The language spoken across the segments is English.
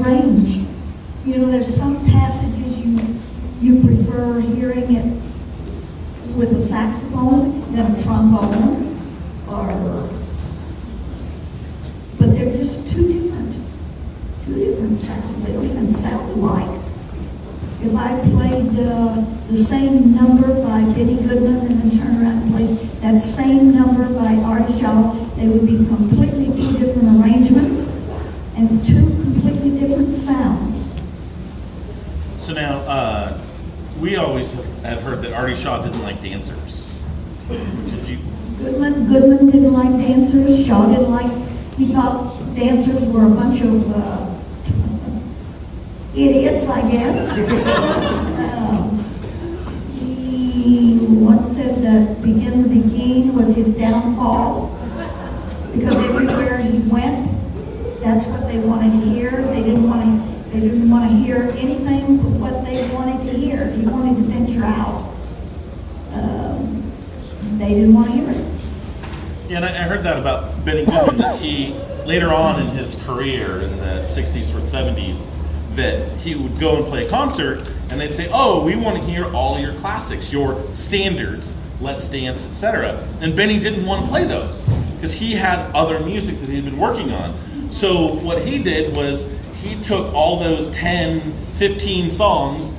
arranged. You know, there's some passages you prefer hearing it with a saxophone than a trombone, but they're just two different sounds. They don't even sound alike. If I played the same number by Benny Goodman and then turn around and play that same number by Artie Shaw, they would be completely two different arrangements and two completely different sounds. So now, we always have heard that Artie Shaw didn't like dancers. Did you? Goodman didn't like dancers. Shaw didn't like. He thought dancers were a bunch of idiots, I guess. He once said that Begin the Begin was his downfall because everywhere he went, that's what they wanted to hear. They didn't want to hear anything but what they wanted to hear. He wanted to venture out. They didn't want to hear it. Yeah, and I heard that about Benny Goodman, that he, later on in his career in the 60s or 70s, that he would go and play a concert, and they'd say, oh, we want to hear all your classics, your standards, Let's Dance, etc. And Benny didn't want to play those, because he had other music that he had been working on. So what he did was, he took all those 10, 15 songs,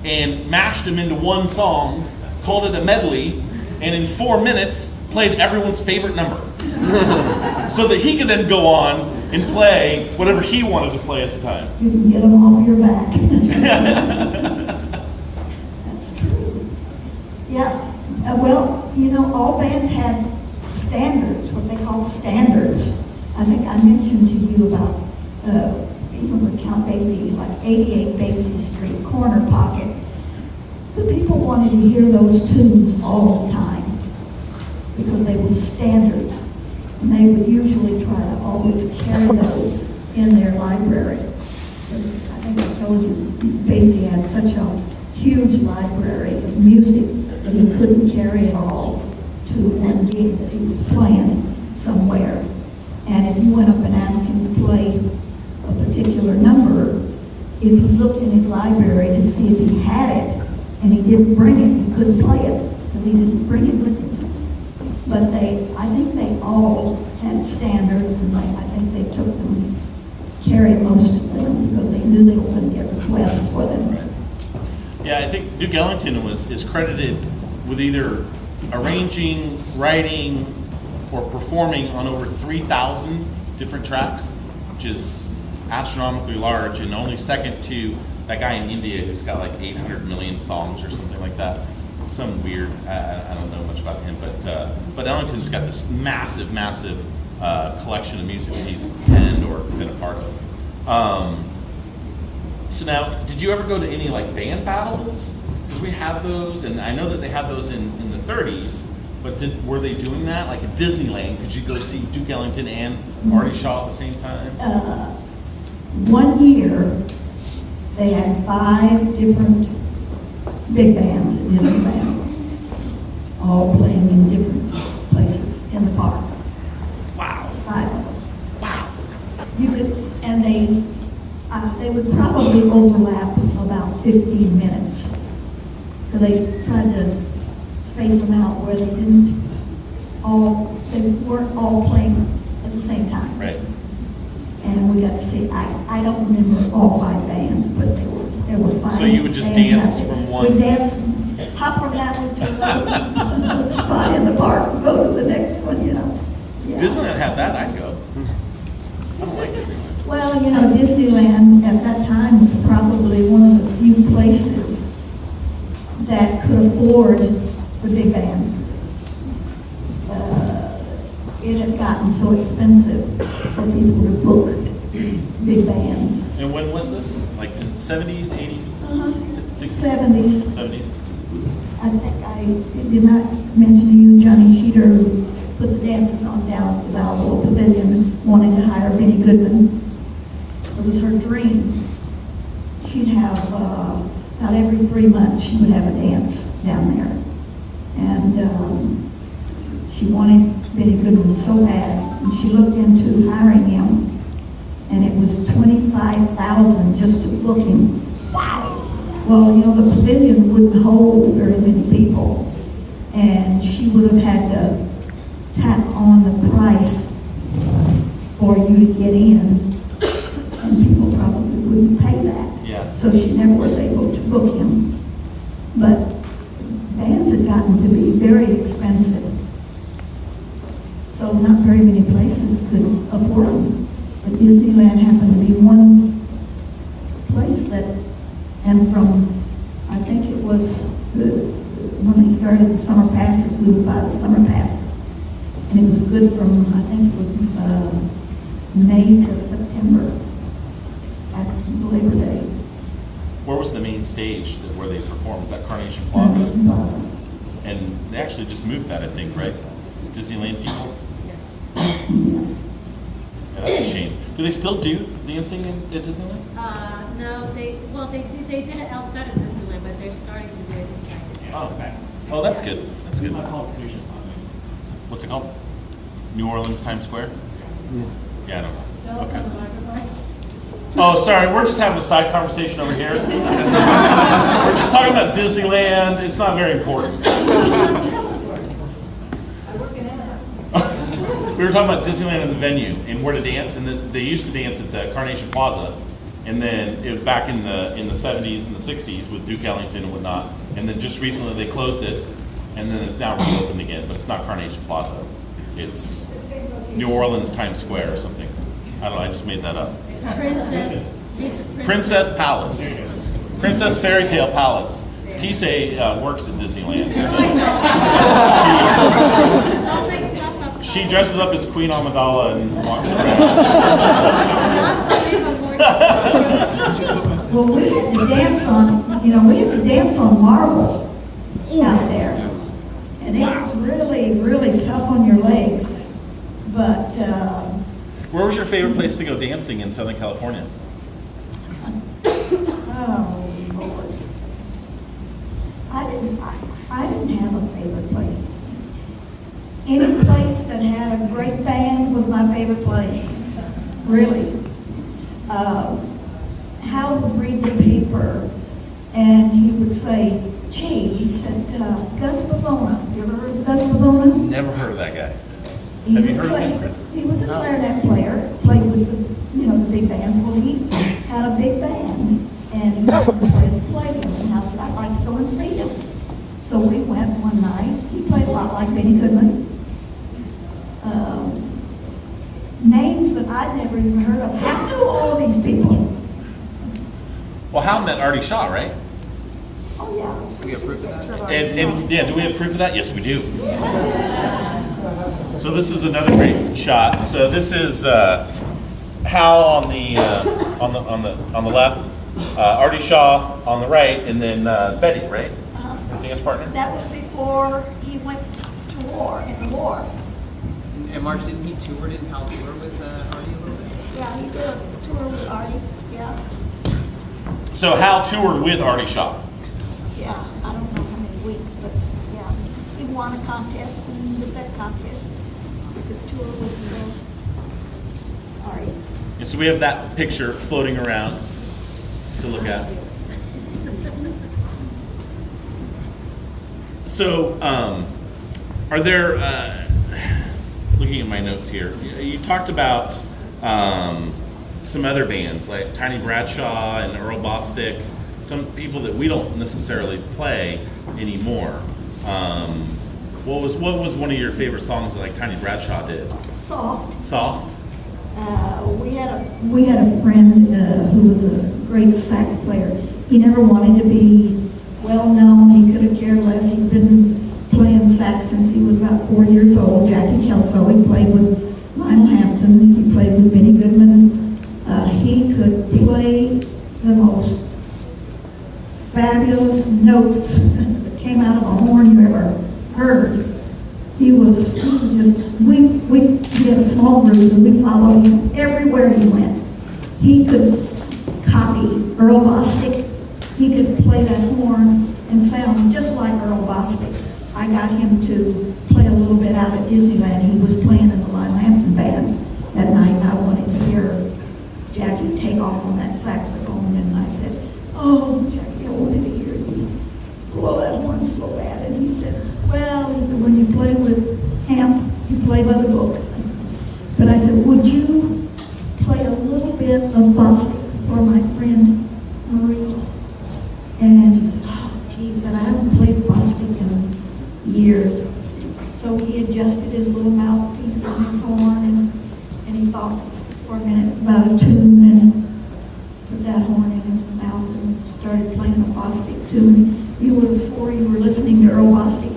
and mashed them into one song, called it a medley, and in 4 minutes, played everyone's favorite number. So that he could then go on and play whatever he wanted to play at the time. You can get them off your back. That's true. Yeah. Well, you know, all bands had standards, what they call standards. I think I mentioned to you about, even with Count Basie, like 88 Basie Street, Corner Pocket. The people wanted to hear those tunes all the time because they were standards. And they would usually try to always carry those in their library. Because I think I told you, Basie had such a huge library of music that he couldn't carry it all to one gig that he was playing somewhere. And if you went up and asked him to play a particular number, if he looked in his library to see if he had it, and he didn't bring it, he couldn't play it because he didn't bring it with him. But I think they all had standards, and I think they took them, carried most of them because they knew they wouldn't get requests for them. Right. Yeah, I think Duke Ellington is credited with either arranging, writing, or performing on over 3,000 different tracks, which is astronomically large, and only second to that guy in India who's got like 800 million songs or something like that. Some weird, I don't know much about him, but Ellington's got this massive collection of music that he's penned or been a part of. So now, did you ever go to any like band battles? Because we have those, and I know that they had those in the 30s, but were they doing that? Like at Disneyland, could you go see Duke Ellington and Artie Shaw at the same time? One year, they had 5 different big bands at Disneyland, all playing in different places in the park. Wow. 5 of them. Wow. You could, and they would probably overlap about 15 minutes. Because they tried to space them out where they weren't all playing at the same time. Right. And we got to see, I don't remember all 5 bands, but there were 5. So you would just dance from one? We danced, hop from that one to the spot in the park, and go to the next one, you know. Yeah. Disneyland had that, I'd go. I don't like Disneyland. Well, you know, Disneyland at that time was probably one of the few places that could afford the big bands. It had gotten so expensive for people to book big bands. And when was this? Like in the 70s, 80s? 70s. 70s? I think I did not mention to you Johnny Sheeter, who put the dances on down at the Balboa Pavilion, wanting to hire Benny Goodman. It was her dream. She'd have, about every 3 months, she would have a dance down there. And she wanted Benny Goodman so bad, and she looked into hiring him, and it was 25,000 just to book him. Wow. Well, you know, the pavilion wouldn't hold very many people, and she would have had to tack on the price for you to get in, and people probably wouldn't pay that. Yeah. So she never was able to book him. But bands had gotten to be very expensive, so not very many places could afford them. But Disneyland happened to be one place that, and from, I think it was when they started the summer passes, we would buy the summer passes. And it was good from, I think it was May to September, after Labor Day. Where was the main stage where they performed? Was that Carnation Plaza? Carnation Plaza. And they actually just moved that, I think, right? Disneyland people? Yeah. Yeah, that's a shame. Do they still do dancing at Disneyland? No, they did it outside of Disneyland, but they're starting to do it inside. Oh, that's good. That's good. It's not called Carnation. What's it called? New Orleans Times Square? Yeah, I don't know. Okay. Oh, sorry, we're just having a side conversation over here. We're just talking about Disneyland. It's not very important. We were talking about Disneyland and the venue and where to dance, and they used to dance at the Carnation Plaza, and then back in the 70s and the 60s with Duke Ellington and whatnot, and then just recently they closed it, and then it's now reopened again, but it's not Carnation Plaza. It's New Orleans Times Square or something. I don't know, I just made that up. Princess Palace. Princess Fairy Tale Palace. Tisay works at Disneyland. So she dresses up as Queen Amidala and walks around. Well, we had to dance on, we had to dance on marble out there. And it was really, really tough on your legs. But, Where was your favorite place to go dancing in Southern California? oh, Lord. I didn't have a favorite place. Any place that had a great band was my favorite place, really. Hal would read the paper, and he would say, gee, he said, Gus Pavona. You ever heard of Gus Pavona? Never heard of that guy. He Have you was heard of clay- him, Chris? He was a clarinet player, played with the big bands. Well, he had a big band, and he used to play the Palladium, and I said, I'd like to go and see him. So we went one night. He played a lot like Benny Goodman. Names that I'd never even heard of. How knew all these people? Well, Hal met Artie Shaw, right? Oh, yeah. We have proof of that? And yeah, do we have proof of that? Yes, we do. So this is another great shot. So this is Hal on the left, Artie Shaw on the right, and then Betty, right? His dance partner. That was before he went to war, in the war. And Marge, didn't he tour? Didn't Hal tour with Artie a little bit? Yeah, he did a tour with Artie, yeah. So Hal toured with Artie Shaw. Yeah, I don't know how many weeks, but yeah, he won a contest, and with that contest, he could tour with Artie. And so we have that picture floating around to look at. So, are there, looking at my notes here, you talked about some other bands like Tiny Bradshaw and Earl Bostic, some people that we don't necessarily play anymore. What was one of your favorite songs that like Tiny Bradshaw did? Soft. Soft? We had a friend who was a great sax player. He never wanted to be well known. He could have cared less. He'd been playing sax since he was about 4 years old. Jackie Kelso. He played with Lionel Hampton. He played with Benny Goodman. He could play the most fabulous notes that came out of a horn you ever heard. He was just, we had a small group and we followed him everywhere he went. He could copy Earl Bostic. He could play that horn and sound just like Earl Bostic. I got him to play a little bit out at Disneyland. He was playing in the Lionel Hampton band that night, and I wanted to hear Jackie saxophone, and I said, "Oh, Jackie, I wanted to hear you blow that horn so bad." And he said, "Well," he said, "when you play with Hamp, you play by the book." But I said, "Would you play a little bit of Bostic for my friend Marie?" And he said, "Oh, geez," and I haven't played Bostic in years. So he adjusted his little mouthpiece on his horn, and he thought for a minute about a tune and put that horn in his mouth and started playing a Bostic tune. You would have swore you were listening to Earl Bostic.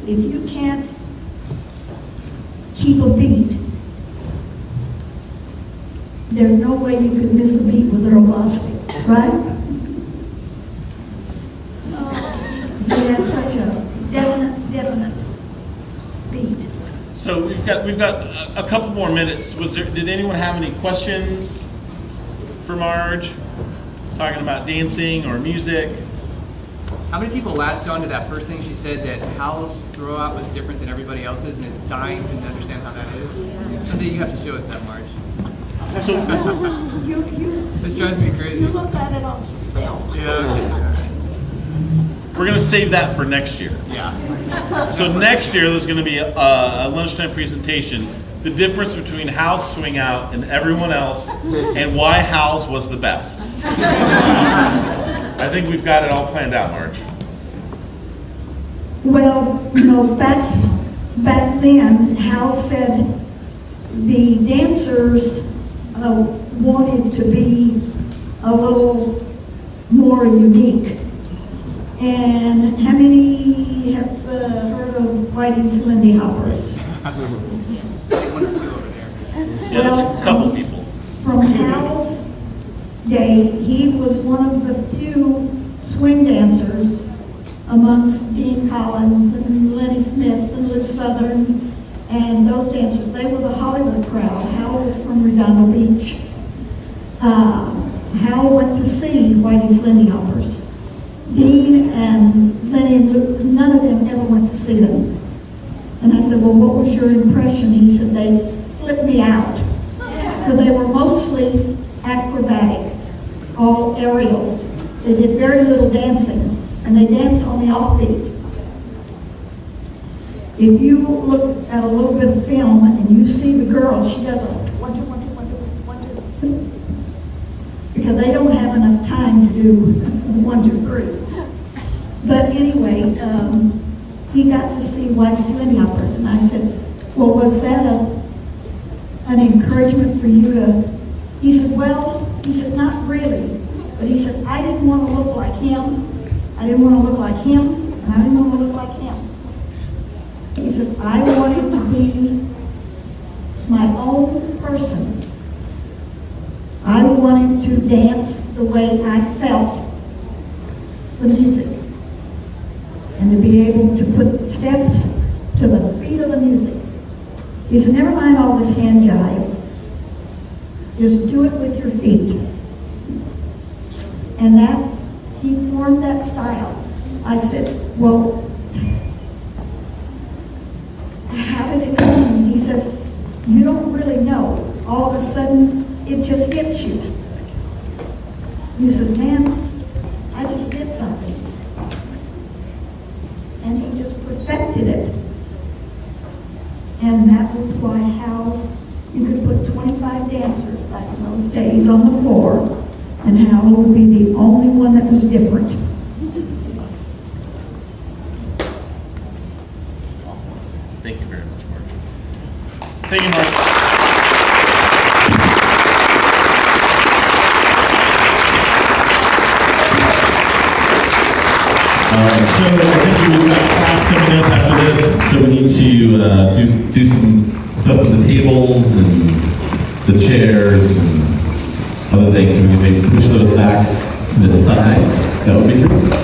If you can't keep a beat, there's no way you could miss a beat with Earl Bostic, right? He had such a definite beat. So we've got a couple more minutes. Did anyone have any questions for Marge? Talking about dancing or music? How many people latched on to that first thing she said, that Hal's throwout was different than everybody else's, and is dying to understand how that is? Someday you have to show us that, Marge. So This drives me crazy. You look at it on film. Yeah. we're going to save that for next year. Yeah. So next year there's going to be a lunchtime presentation, the difference between Hal's swing out and everyone else, and why Hal's was the best. I think we've got it all planned out, Marge. Well, back then, Hal said the dancers wanted to be a little more unique. And how many have heard of Whitey's Lindy Hoppers? I think one or two over there. Yeah, that's a couple people. From Hal's day, he was one of the few swing dancers amongst Dean Collins and Lenny Smith and Lou Southern and those dancers. They were the Hollywood crowd. Hal was from Redondo Beach. Hal went to see Whitey's Lindy Hoppers. Dean and Lenny and Lou, none of them ever went to see them. And I said, "Well, what was your impression?" He said, "They flipped me out." For they were mostly acrobatic, all aerials. They did very little dancing, and they dance on the offbeat. If you look at a little bit of film and you see the girl, she does a 1, 2, 1, 2, 1, 2, 1, 2, because they don't have enough time to do 1, 2, 3. But anyway, he got to see Whitey's Lindy Hoppers, and I said, "Well, was that an encouragement for you to?" He said, "Well," he said, "not really." But he said, "I didn't want to look like him. I didn't want to look like him, and I didn't want to look like him." He said, "I wanted to be my own person. I wanted to dance the way I felt the music, and to be able to put the steps to the beat of the music." He said, "Never mind all this hand jive. Just do it with your feet." And he formed that style. I said, "Well, how did it come?" He says, "You don't really know. All of a sudden, it just hits you." He says, "Man, I just did something." And he just perfected it. And that was why how you could put 25 dancers back in those days on the floor, and Hal would be the only one that was different. Awesome. Thank you very much, Marge. Thank you, Marge. So I think we've got class coming up after this, so we need to do some stuff with the tables and the chairs and other things. So we can maybe push those back to the sides. That would be good.